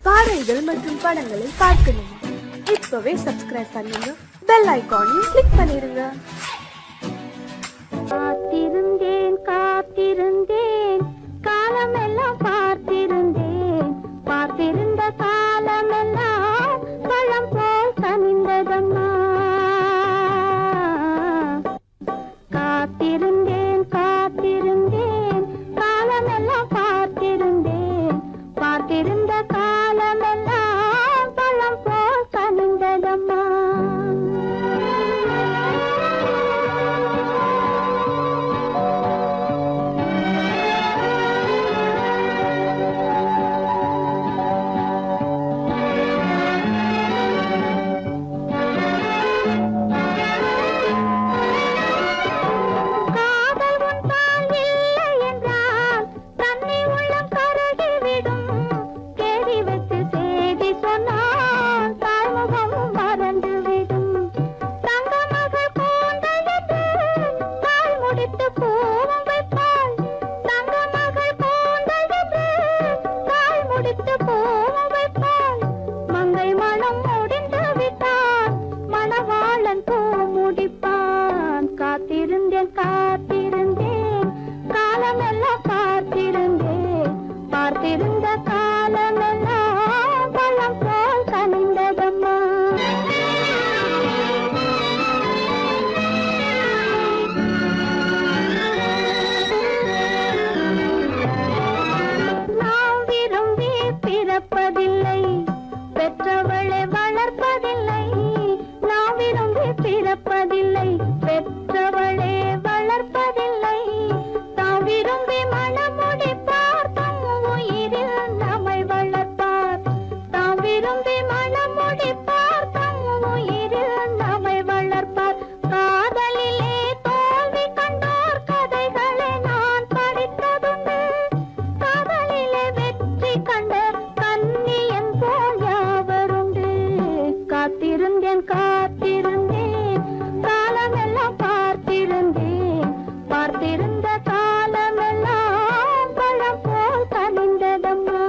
பாடல்கள் மற்றும் படங்களை பார்க்கணுமா? இப்பவே சப்ஸ்கிரைப் பண்ணுங்க, பெல் ஐகானையும் கிளிக் பண்ணிருங்க. காத்திருந்தேன் காத்திருந்தேன் காலமெல்லாம் பார்த்திருந்தேன், பார்த்திருந்த காலமெல்லாம் பழம் போல் கனிந்ததம்மா. காத்திருந்தேன் காத்திருந்தேன் காலமெல்லாம் பார்த்திருந்தேன், பார்த்திருந்த காலமெல்லாம் பழம் போல் கனிந்ததம்மா. காத்திருந்தேன் காத்திருந்தேன் காலமெல்லாம் பார்த்திருந்தேன், பார்த்திருந்த காலமெல்லாம் பழம் போல் கனிந்ததம்மா. நாம் விரும்பி பிறப்பதில்லை, பெற்றவளை வளர்ப்பதில்லை. நாம் விரும்பி பிறப்பதில்லை, பெற்றவளே வளர்ப்பதில்லை. தாம் விரும்பி மனமுடிப்பார், தம் உயிரில் நம்மை வளர்ப்பார். தாம் விரும்பி மனமுடிப்பார், தம் உயிரில் நம்மை வளர்ப்பார். காதலிலே தோல்வி கண்டோர் கதைகளை நான் படித்ததுண்டு, காதலிலே வெற்றி கண்ட கன்னியன் போல் யாவருண்டு. காத்திருந்தேன் காத்திருந்தேன் காலமெல்லாம் பார்த்திருந்தேன், பார்த்திருந்த காலமெல்லாம் பழம் போல் கனிந்ததம்மா.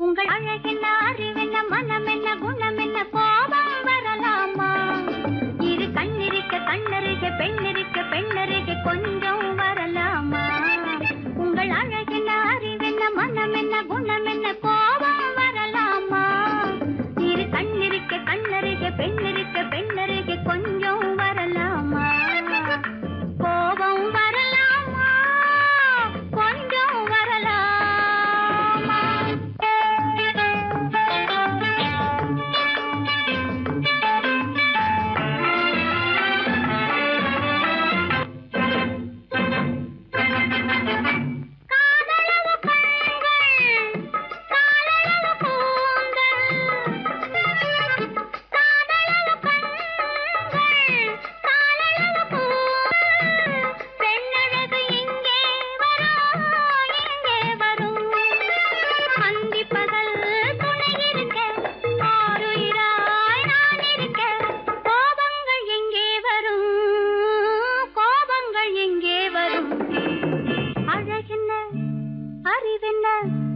உங்கள் அழகென்ன அறிவென்ன மனம் என்ன குணம் என்ன கோபம் வரலாமா இரு கண்ணிருக்க கண்ணருக பெண்ணிருக்க பெண்ணருக கொஞ்சம் வரலாமா உங்கள் அழகென்ன அறிவென்ன மனம் என்ன குணம் என்ன கோபம் வரலாமா இரு கண்ணிருக்க கண்ணருக பெண்ணிருக்க பெண்ணருக கொஞ்சம் வரலாமா கோபம் வரலாமா கொஞ்சம் வரலாமா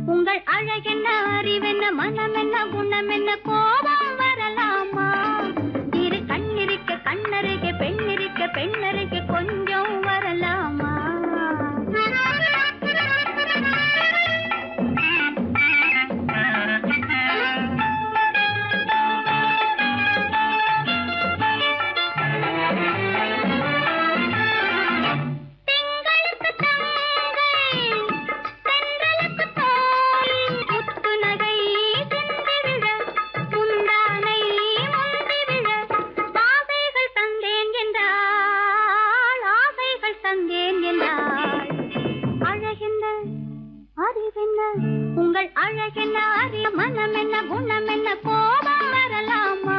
உங்கள் அழகென்ன அறிவென்ன மனம் என்ன குணம் என்ன கோபம் வரலாமா இரு கண்ணிருக்க கண்ணருக பெண்ணிருக்க பெண்ணருக கொஞ்சம் வரலாமா உங்கள் அழகென்ன அறி மனம் என்ன குணம் என்ன கோபம் வரலாமா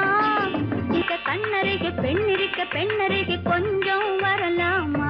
இத கண்ணருக பெண்ணிருக்க பெண்ணருக கொஞ்சம் வரலாமா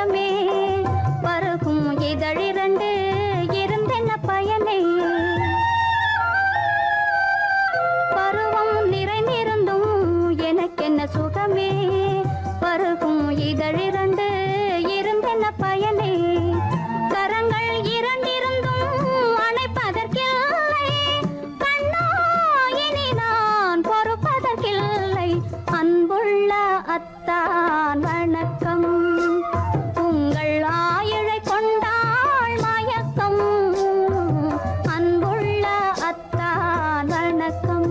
சுகமே பருகும் இதழிரண்டு இருந்தென்ன பயனே பருவம் நிறைந்திருந்தும் எனக்கென்ன சுகமே பருகும் இதழிரண்டு இருந்தென்ன பயனே கரங்கள் இரண்டிருந்தும் அணைப்பதற்கில்லை கண்ணா இனி நான் பொறுப்பதற்கில்லை அன்புள்ள அத்தான் வணக்கம் உங்கள் ஆயுளை கொண்டாள் மயக்கம் அன்புள்ள அத்தான் வணக்கம்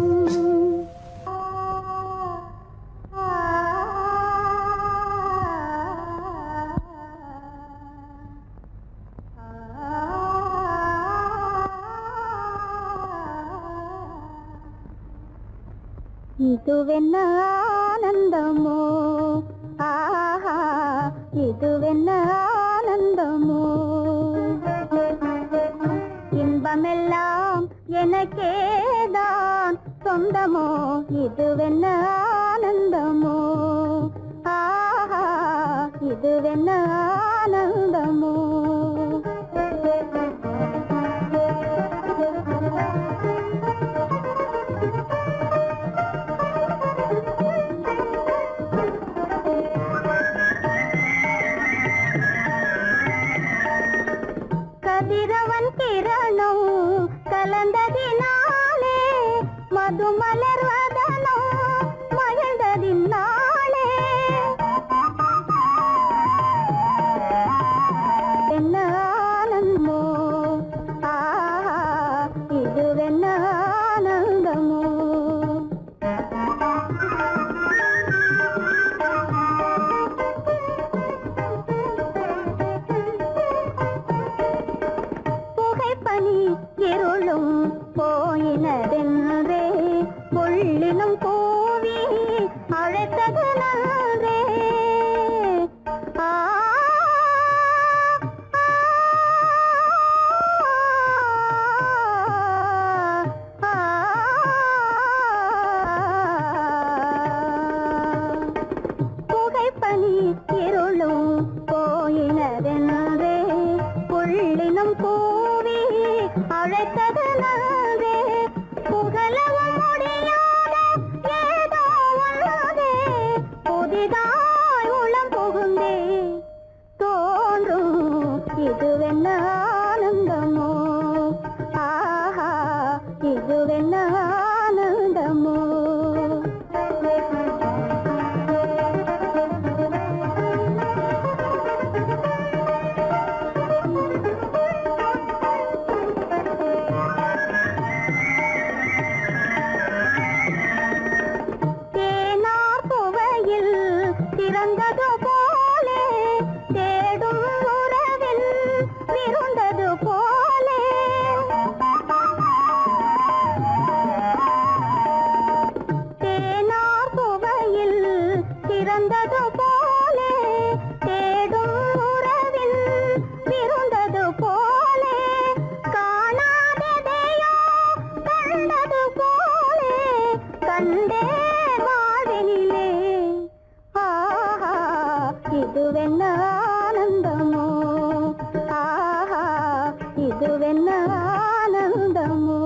இதுவென்ன ஆனந்தமோ ஆஹா இதுவென்ன ஆனந்தமோ இன்பமெல்லாம் எனக்கேதான் சொந்தமோ இதுவென்ன ஆனந்தமோ ஆஹா இதுவென்ன ஆனந்தமோ கதிரவன் கிரணம் கலந்ததினாலே மது மலர்வதனோ மகிழ்ந்ததினாலே என்ன ஆனந்தமோ ஆஹா இதுவென்ன ஆனந்தமோ புகைப்பனி இருளும் போயினதென்றே புள்ளினும் கூவி அழைத்தது நன்றே ஆ புகைப்பனி இருளும் போயினதென்றே புள்ளினும் கூவி அழைத்தது நன்றே புகழவும் முடியாத ஏதோ உள்ளதே புதிதாய் உளம் புகுந்தே தோன்றும் இதுவென்ன ஆனந்தமோ ஆஹா இதுவென்ன ஆனந்தமோ தேனார் புவையில் திறந்தது போலே தேடும் உறவில் விருந்தது போலே தேனார் புவையில் திறந்தது போலே தேடும் உறவில் விருந்தது போலே காணாததையோ கண்டது போலே கண்டே வாழ்வினிலே ஆஹா இதுவென்ன ஆனந்தமோ ஆஹா இதுவென்ன ஆனந்தமோ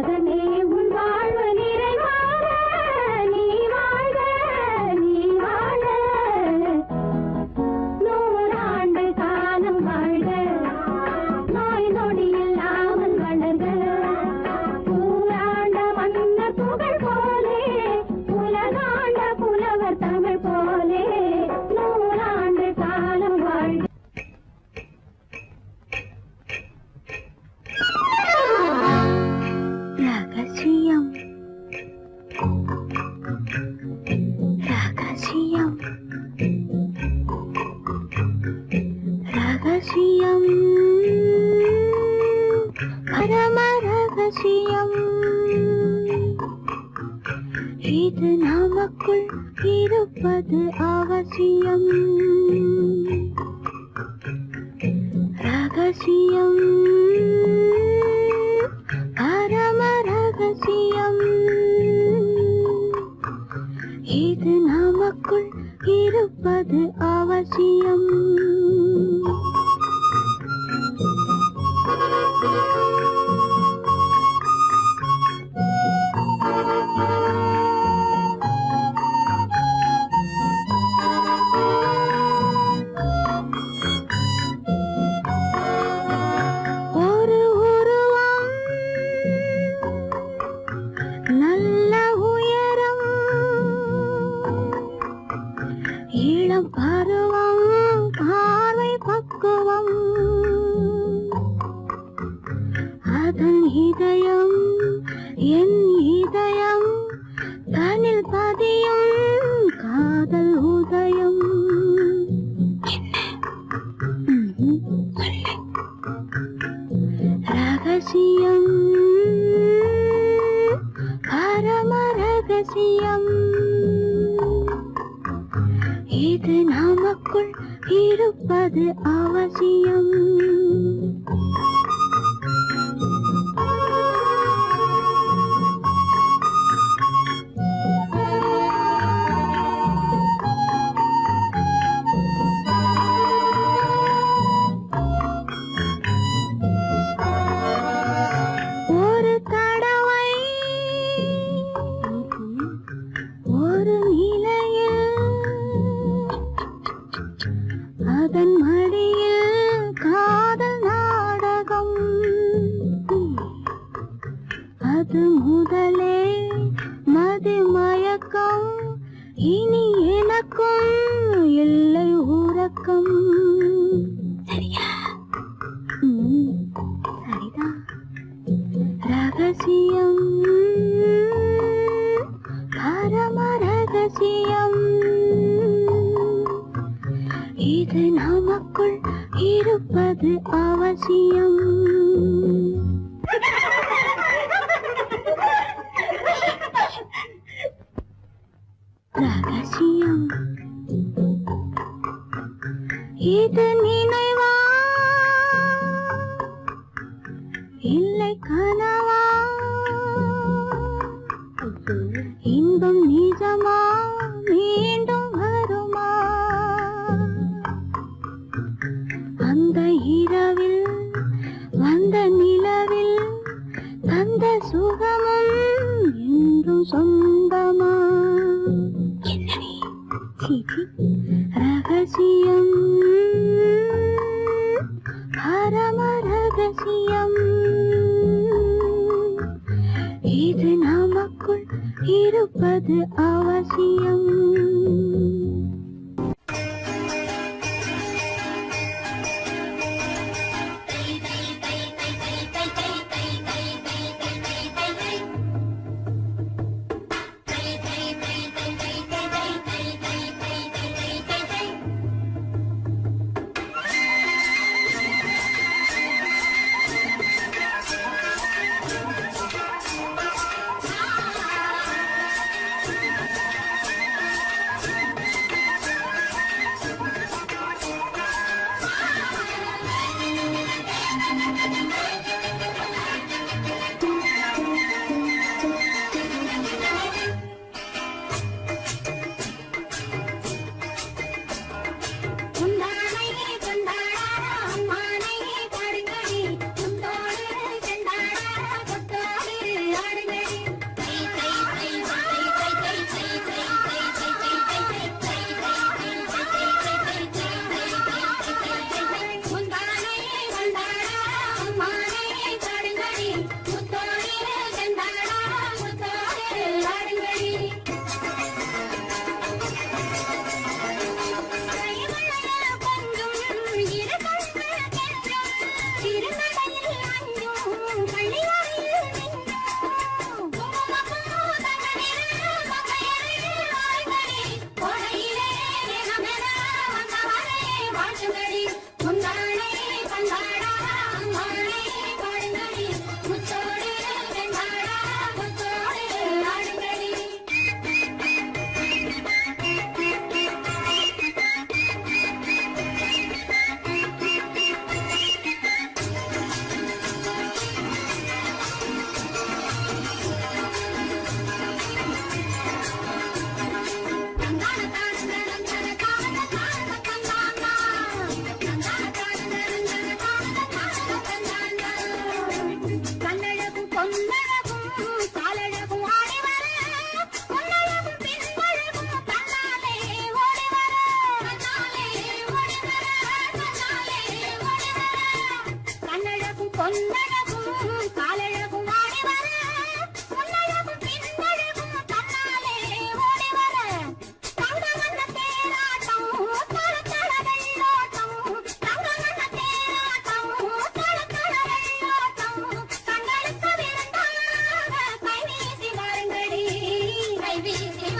மகனே உன் வாழ்வு நிறைவாக நீ வாழ்க நீ வாழ நூறாண்டு காலம் வாழ்க நோய் நொடி இல்லாமல் வளர்க ஊராண்ட மன்னர் புகழ் போலே உலகாண்ட புலவர் தமிழ் போலே நூறாண்டு காலம் வாழ்க. ரகசியம் ரகசியம் ரகசியம் பரம ரகசியம் இது நமக்குள் இருப்பது அவசியம் ரகசியம் பரம ரகசியம் இது நமக்குள் இருப்பது அவசியம் ஒரு உருவம் நல்ல உயரம் இளம் பருவம் பார்வை பக்குவம் அதன் இதயம் என் இதயம் தனில் பதியும் காதல் உதயம் ரகசியம் பரம ரகசியம் இது நமக்குள் இருப்பது அவசியம் ஒரு தடவை ஒரு நிலையில் அதன் மடியில் காதல் நாடகம் அது முதலே மதிமயக்கம் இனி எனக்கும் இல்லை உறக்கம் சரியா சரிதான் ரகசியம் பரம ரகசியம் இது நமக்குள் இருப்பது அவசியம் ரகசியம் இது நினைவா இல்லை கனவா இன்பம் நிஜமா மீண்டும் வருமா அந்த இரவில் வந்த நிலவில் தந்த சுகமும் என்றும் சொந்தமா என்னடி ரகசியம் பரம ரகசியம் இது நமக்குள் இருப்பது அவசியம்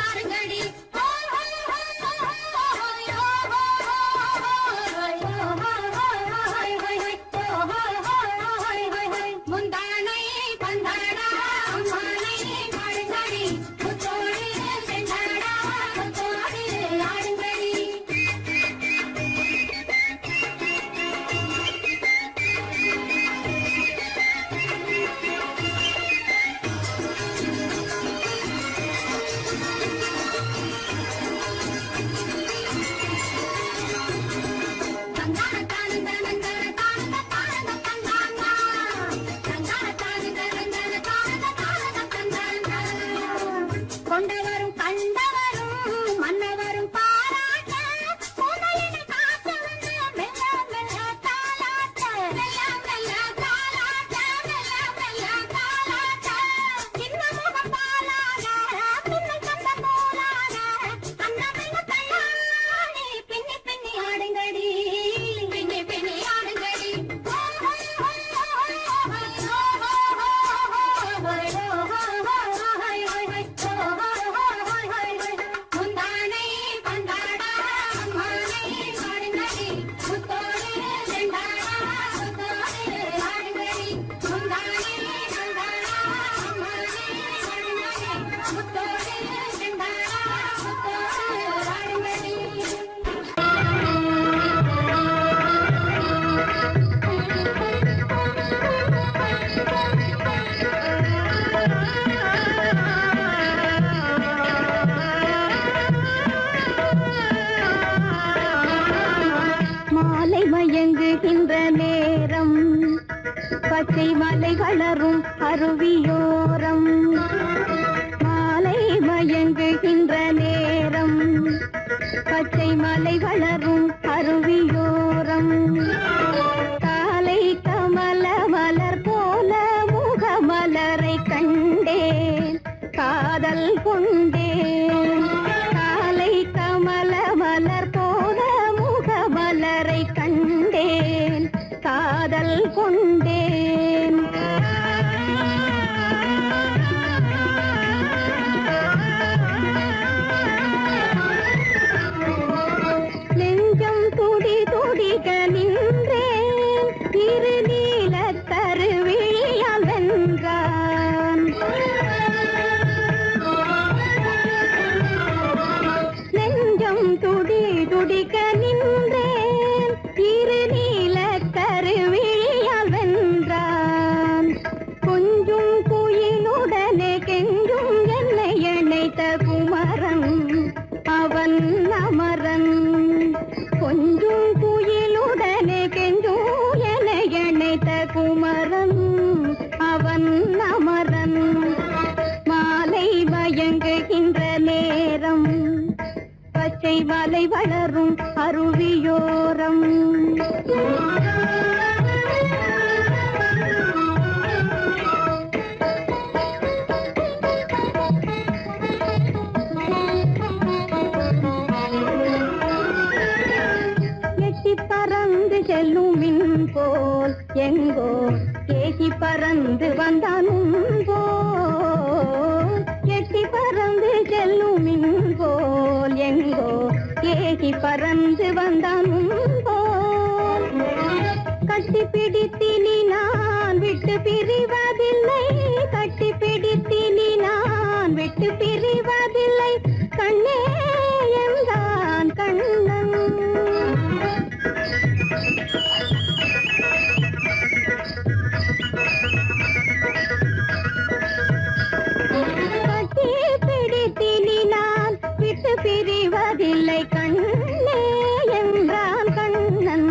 ஆடுங்கடி முந்தானை பந்தாடா அம்மானை பாடுங்கடி முத்தோடு செந்தாடா முத்தோடு ஆடுங்கடி கொண்டவரும் கண்டவரும் மன்னவரும் பாராட்ட முதலினை காத்து வந்து மெல்ல மெல்ல தாலாட்ட மெல்ல மெல்ல தாலாட்ட மெல்ல மெல்ல தாலாட்ட சின்ன முகம் பாலாக பின்னை கண்ட போலாக அன்னமெல்ல கண்ணாடி பின்னி பின்னி ஆடுங்கடி பின்னி பின்னி ஆடுங்கடி முந்தானை பந்தாடா அம்மானை பாடுங்கடி முத்தோடு செந்தாடா முத்தோடு ஆடுங்கடி முந்தானை பந்தாடா அம்மானை பாடுங்கடி முத்தோடு செந்தாடா முத்தோடு ஆடுங்கடி மாலை மயங்குகின்ற நேரம் பச்சை மலை வளரும் அருவியோரம் மாலை மயங்குகின்ற நேரம் பச்சை மலை வளரும் அருவியோரம் காலை கமல மலர் போல முகமலரை கண்டேன் காதல் கொண்டேன் காலை கமல மலர் போல முகமலரை கண்டேன் காதல் கொண்டேன் நெஞ்சம் துடி துடிக நின்றேன் இரு நீல கருவிழியால் வென்றான் நெஞ்சம் துடி துடிக்க நின்றேன் இரு நீல கருவிழியால் வென்றான் கொஞ்சும் குயிலுடனே கெஞ்சும் என்னை இணைத்த குமரன் அவன் அமரன் கொஞ்சும் குயிலுடனே கெஞ்சும் என்னை இணைத்த குமரன் அவன் அமரன் மாலை மயங்குகின்ற நேரம் பச்சை மலை வளரும் அருவியோரம் எட்டி பறந்து செல்லும் மின் போல் எங்கோ ஏகி பறந்து வந்தானும் போல் எட்டி பறந்து செல்லும் மின் போல் எங்கோ ஏகி பறந்து வந்தானும் போல் கட்டி பிடித்தினி நான் விட்டு பிரிவதில்லை கட்டி பிடித்தினி நான் விட்டு பிரிவதில்லை கண்ணே என்றான் கண்ணன் கட்டி பிடித்தினி நான் விட்டு பிரிவதில்லை கண்ணே என்றான் கண்ணன்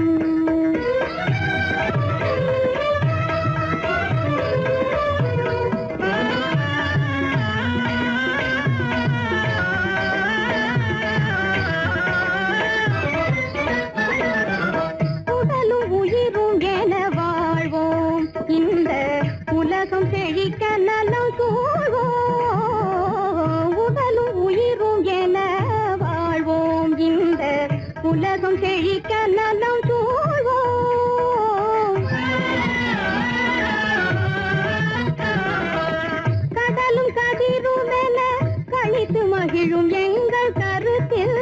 மகிழும் எங்கள் கருத்தில்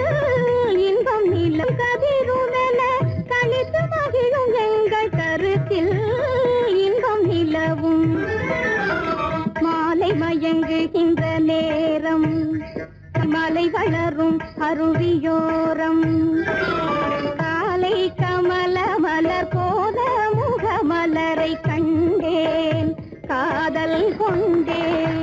இன்பம் நிலம் கதிருமென கணித்து மகிழும் எங்கள் கருத்தில் இன்பம் நிலவும் மாலை மயங்குகின்ற நேரம் மலை வளரும் அருவியோரம் காலை கமல மலர் போல முகமலரை கண்டேன் காதல் கொண்டேன்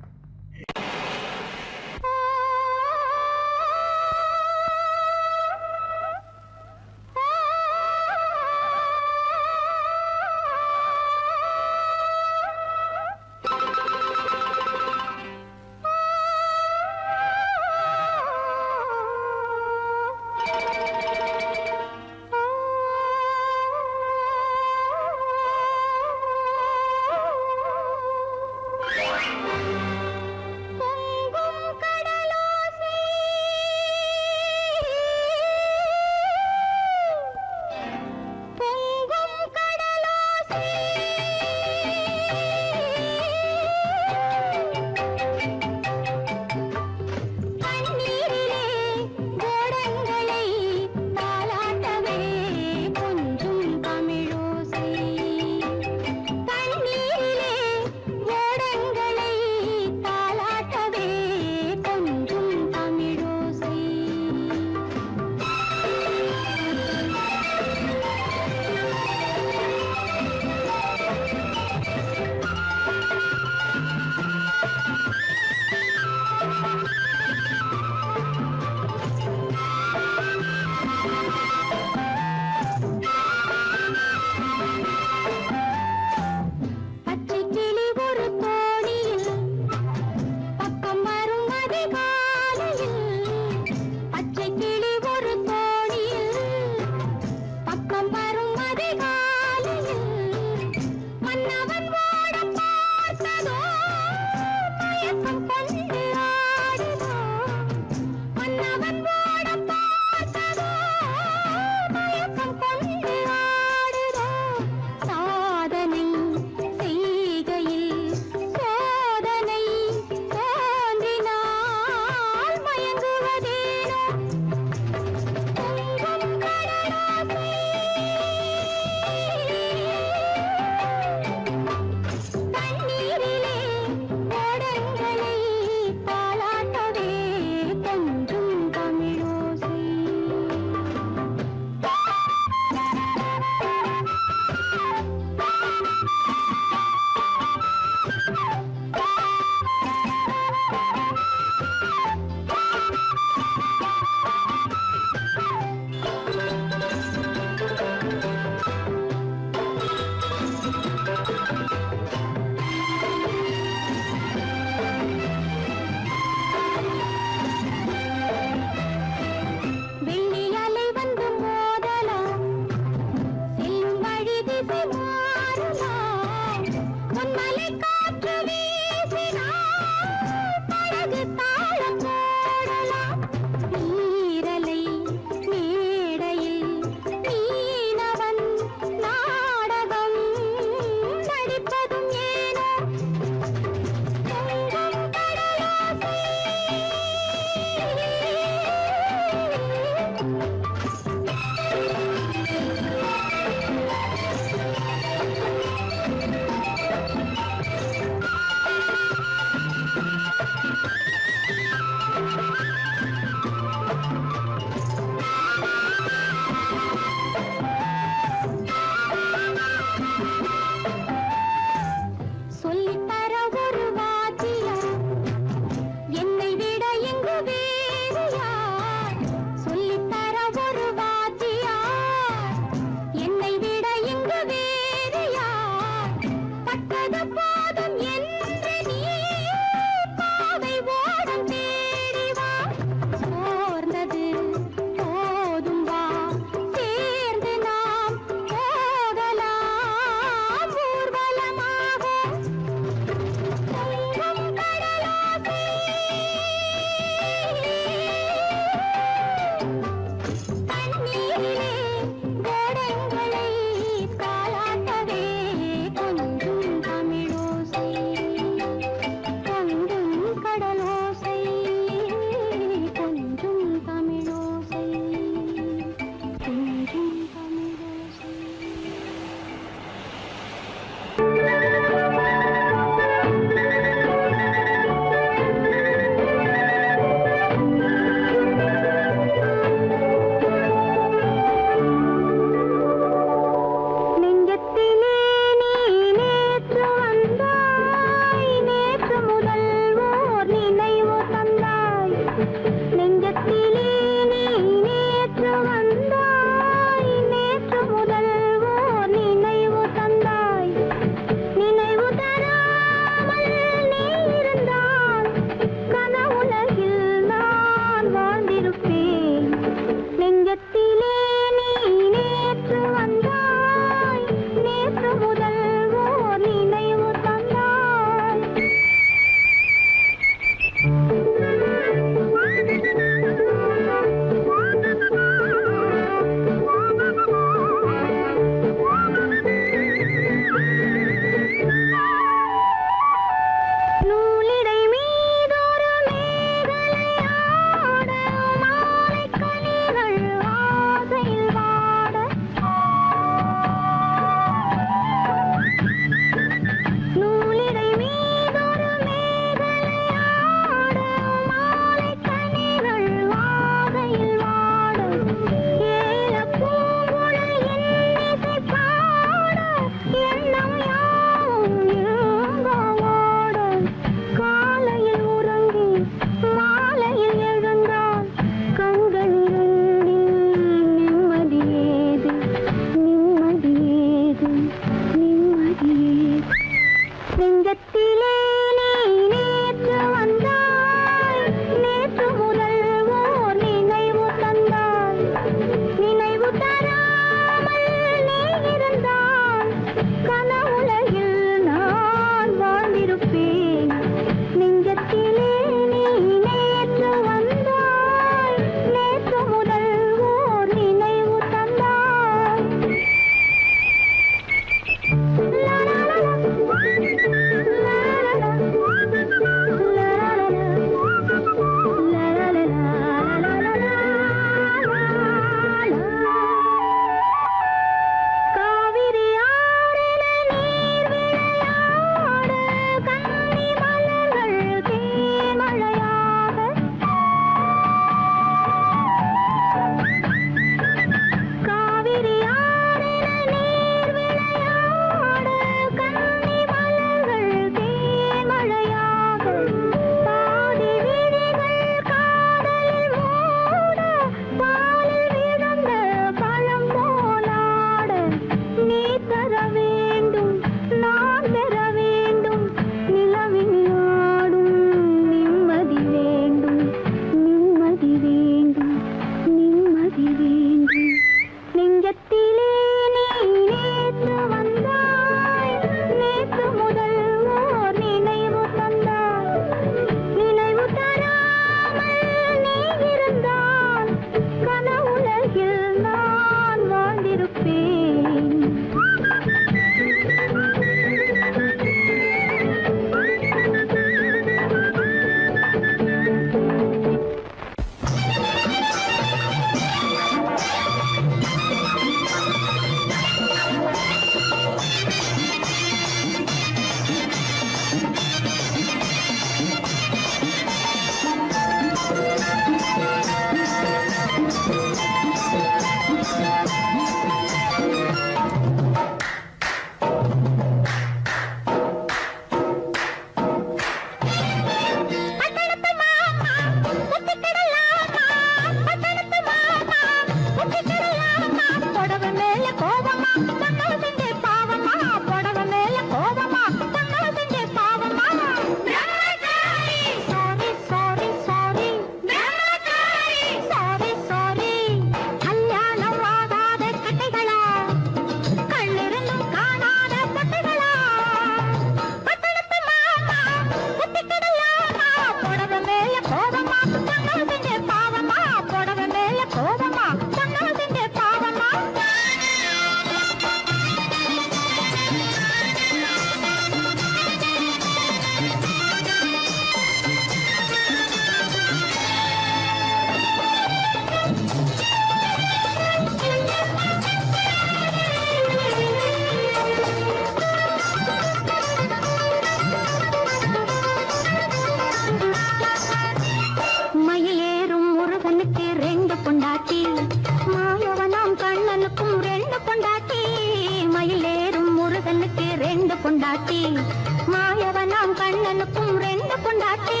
புருஷனுக்கும் ரெண்டு பொண்டாட்டி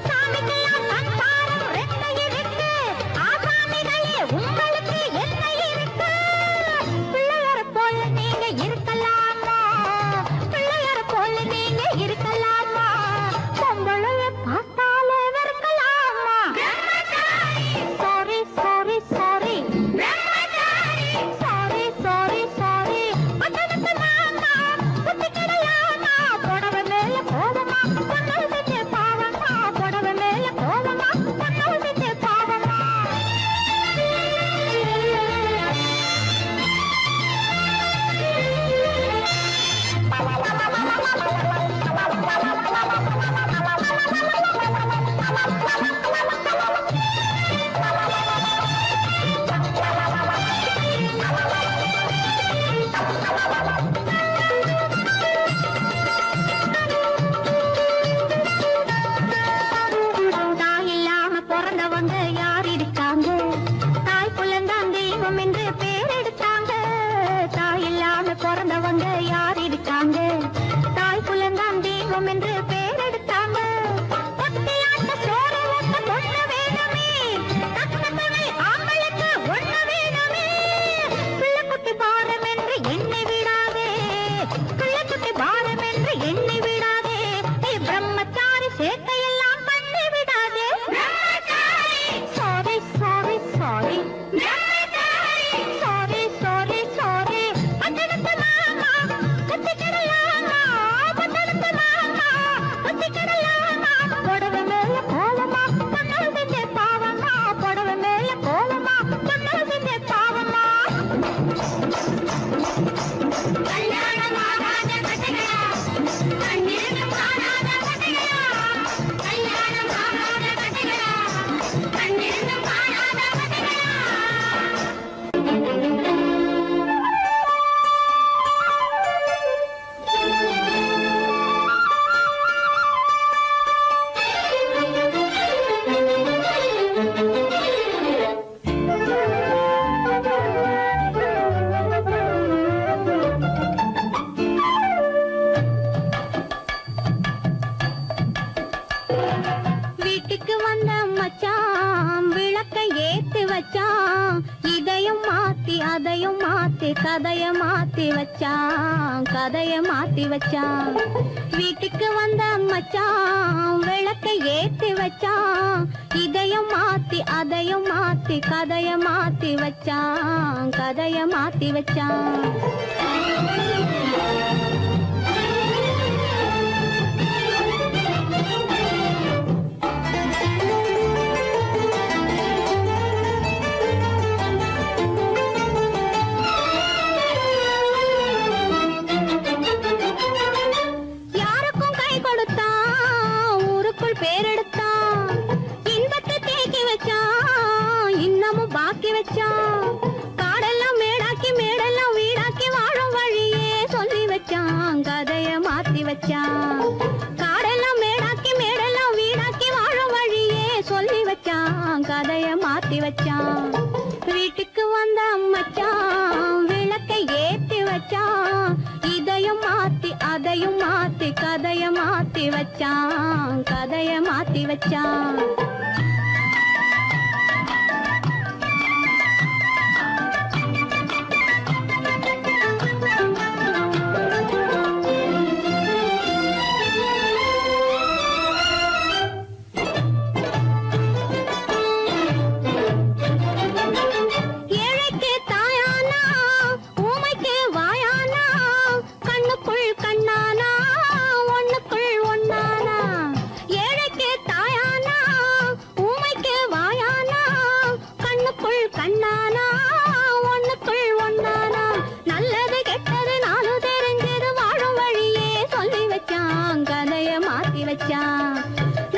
சாமிக்கெல்லாம் சம்சாரம் ரெண்டு இருக்கு ஆசாமிகளே உங்களுக்கு என்ன இருக்கு பிள்ளையார போல நீங்க இருக்கலாமா பிள்ளையார போல நீங்க இருக்கலாமா பொம்பளைய பார்த்தாலே வெறுக்கலாமா sorry sorry sorry sorry sorry sorry அதற்கு மாமா புத்தி கிடையாமா புடவை மேல கோவமா பொண்ணு செஞ்ச பாவமா புடவை மேல கோவமா பொண்ணு செஞ்ச பாவமா தாய் இல்லாம பிறந்தவங்க யார் இருக்காங்க தாய் புலந்தான் தெய்வம் என்று பேர் எடுத்தாங்க தாய் இல்லாம பிறந்தவங்க யார் இருக்காங்க தாய் புலந்தான் தெய்வம் என்று பேர் எடுத்தாங்க ஒத்தையாட்ட சோறு ஊட்ட பொண்ணு வேணுமே தக்கத்தவை ஆம்பளுக்கு ஒண்ணு வேணுமே பிள்ளைக்குட்டி பாரம் என்று எண்ணி விடாதே பிள்ளைக்குட்டி பாரம் என்று எண்ணி விடாதே நீ பிரம்மச்சாரி சேர்க்கையெல்லாம் பண்ணி விடாதே sorry sorry sorry sorry sorry sorry பட்டணத்து மாமா புத்தி கிடையாமா பட்டணத்து மாமா புத்தி கிடையாமா புடவை மேல கோவமா பொண்ணு செஞ்ச பாவமா புடவை மேல கோவமா பொண்ணு செஞ்ச பாவமா கல்யாணமாகாத கட்டைகளா கண்ணிருந்தும் காணாத கட்டைகளா கல்யாணமாகாத கட்டைகளா கண்ணிருந்தும் காணாத கட்டைகளா வீட்டுக்கு வந்த மச்சான் விளக்கை ஏத்தி வச்சான் இதையும் மாத்தி அதையும் மாத்தி கதைய மாத்தி வச்சான் கதைய மாத்தி வச்சான் வீட்டுக்கு வந்த மச்சான் விளக்கை ஏத்தி வச்சான் இதையும் மாத்தி அதையும் மாத்தி கதைய மாத்தி வச்சான் கதைய மாத்தி வச்சான் யாருக்கும் கை கொடுத்தான் ஊருக்குள் பேரெடுத்தான் இன்பத்தை தேக்கி வச்சான் இன்னமும் பாக்கி வச்சான் காடெல்லாம் மேடாக்கி மேடெல்லாம் வீடாக்கி வாழும் வழியே சொல்லி வச்சான் கதைய மாத்தி வச்சான் காடெல்லாம் மேடாக்கி மேடெல்லாம் வீடாக்கி வாழும் வழியே சொல்லி வச்சான் கதைய மாத்தி வச்சான் வீட்டுக்கு வந்த மச்சான் விளக்கை ஏத்தி வச்சான் இதையும் மாத்தி அதையும் மாத்தி கதைய மாத்தி வச்சான் கதைய மாத்தி வச்சான் ஏழைக்கு தாயானா ஊமைக்கு வாயானா கண்ணுக்குள் கண்ணானா ஒண்ணுக்குள் ஒண்ணானா ஏழைக்கு தாயானா ஊமைக்கு வாயானா கண்ணுக்குள் கண்ணானா ஒண்ணுக்குள் ஒண்ணானா நல்லது கெட்டது நானும் தெரிஞ்சது வாழும் வழியே சொல்லி வச்சான் கதைய மாத்தி வச்சான்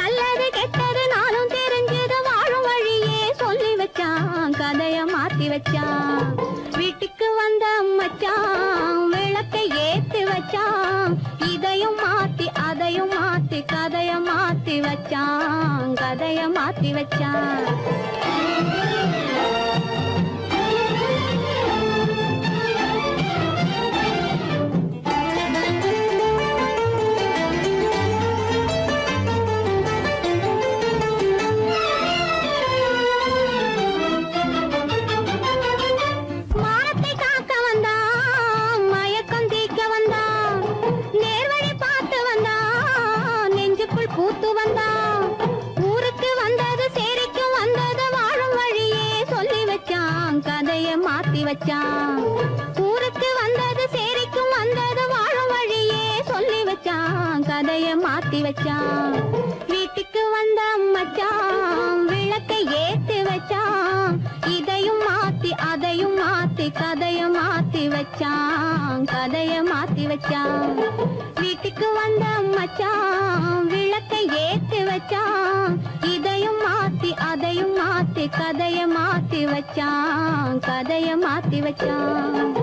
நல்லது கெட்டது நானும் தெரிஞ்சது வாழும் வழியே சொல்லி வச்சான் கதைய மாத்தி வச்சான் வீட்டுக்கு வந்த மச்சான் விளக்கை ஏத்தி வச்சான் இதையும் மாத்தி அதையும் மாத்தி கதைய மாத்தி வச்சான் கதைய மாத்தி வச்சான் வச்சான். ஊருக்கு வந்தது சேரிக்கும் வந்தது வாழும் வழியே சொல்லி வச்சான். கதைய மாத்தி வச்சான். வீட்டுக்கு வந்த மச்சான் விளக்கை ஏத்தி வச்சான். இதையும் மாத்தி அதையும் மாத்தி கதைய மாத்தி வச்சான். கதைய மாத்தி வச்சான். வீட்டுக்கு வந்த மச்சான் விளக்கை ஏத்தி வச்சான். இதையும் மாத்தி அதையும் மாத்தி கதைய மாத்தி வச்சான். கதைய மாத்தி வச்சான்.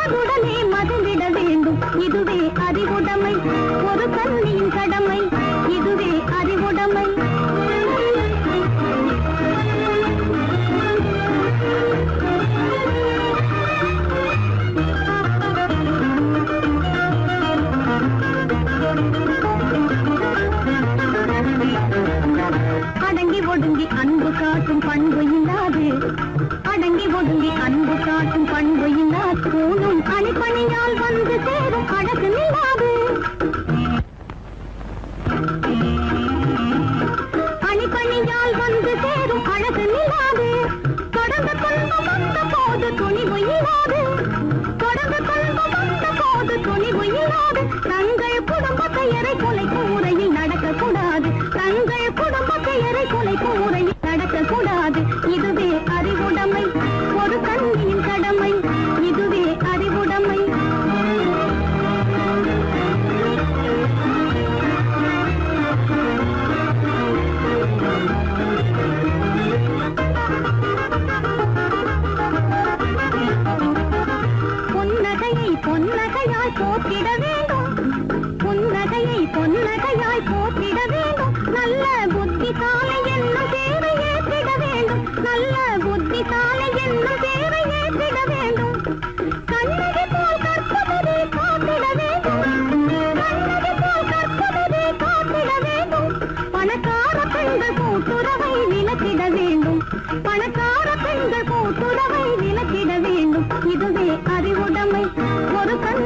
மனதுடனே மகிழ்ந்திட வேண்டும். இதுவே அறிவுடைமை, ஒரு கண்ணியின் கடமை. இதுவே அறிவுடைமை. அடங்கி ஒடுங்கி அன்பு காட்டும் பண்பு இல்லாது, அடங்கி ஒடுங்கி அன்பு காட்டும் பண்பு இல்லாது, கூணும் அணிப்பணியால் வந்து சேரும் அழகு நில்லாது. அணிப்பணியால் வந்து சேரும் அழகு நில்லாது. தொடர்ந்து துன்பம் வந்த போது துணிவு இல்லாது, தொடர்ந்து துன்பம் வந்த போது துணிவு இல்லாது. தங்கள் குடும்பத்தை எரை கொலைக்கும் முறையில் நடக்கக்கூடாது, தங்கள் குடும்பத்தை எரை கொலைக்கும் முறையில் நடக்கக்கூடாது. இதுவே அறிவுடைமை, ஒரு கண்ணியின் கடமை. இதுவே அறிவுடைமை. புன்னகையை பொன்னகையாய் போற்றிட வேண்டும், புன்னகையை பொன்னகையாய் போற்றிட வேண்டும். நல்ல புத்திசாலை என்னும் பேரை ஏற்றிட வேண்டும், நல்ல புத்திசாலை என்னும் பேரை ஏற்றிட வேண்டும். கண்ணகி போல் கற்பவரே காத்திட வேண்டும், கண்ணகி போல் கற்பவரே காத்திட வேண்டும். பணக்கார பெண்கள் கூட்டுறவை விலக்கிட வேண்டும், பணக்கார பெண்கள் கூட்டுறவை விலக்கிட வேண்டும். இதுவே அறிவுடைமை, ஒரு கண்